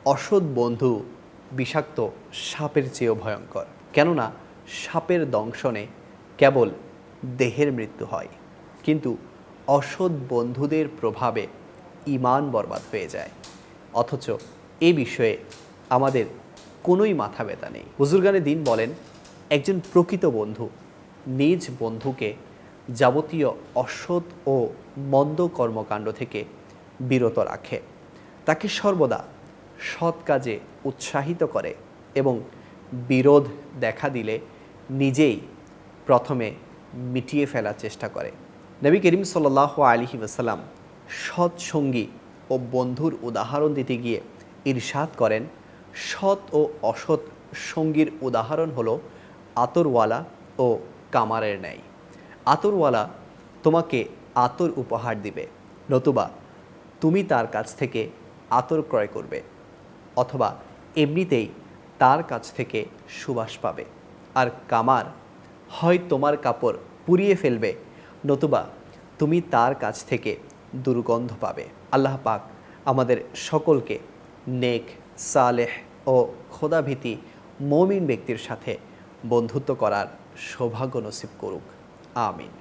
অসৎ বন্ধু বিষাক্ত সাপের চেয়েও ভয়ঙ্কর। কেননা সাপের দংশনে কেবল দেহের মৃত্যু হয়, কিন্তু অসৎ বন্ধুদের প্রভাবে ঈমান বরবাদ হয়ে যায়। অথচ এ বিষয়ে আমাদের কোনোই মাথা ব্যথা নেই। বুজুর্গানে দ্বীন বলেন, একজন প্রকৃত বন্ধু নিজ বন্ধুকে যাবতীয় অসৎ ও মন্দ কর্মকাণ্ড থেকে বিরত রাখে, তাকে সর্বদা সৎ কাজে উৎসাহিত করে এবং বিরোধ দেখা দিলে নিজেই প্রথমে মিটিয়ে ফেলার চেষ্টা করে। নবী করিম সাল্লাল্লাহু আলাইহি ওয়াসাল্লাম সৎ সঙ্গী ও বন্ধুর উদাহরণ দিতে গিয়ে ইরশাদ করেন, সৎ ও অসৎ সঙ্গীর উদাহরণ হলো আতরওয়ালা ও কামারের ন্যায়। আতরওয়ালা তোমাকে আতর উপহার দিবে, নতুবা তুমি তার কাছ থেকে আতর ক্রয় করবে, অথবা এমনিতেই তার কাছ থেকে সুবাস পাবে। আর কামার হয় তোমার কাপড় পুড়িয়ে ফেলবে, নতুবা তুমি তার কাছ থেকে দুর্গন্ধ পাবে। আল্লাহ পাক আমাদের সকলকে নেক, সালেহ ও খোদাভীতি মুমিন ব্যক্তির সাথে বন্ধুত্ব করার সৌভাগ্য নসিব করুক। আমিন।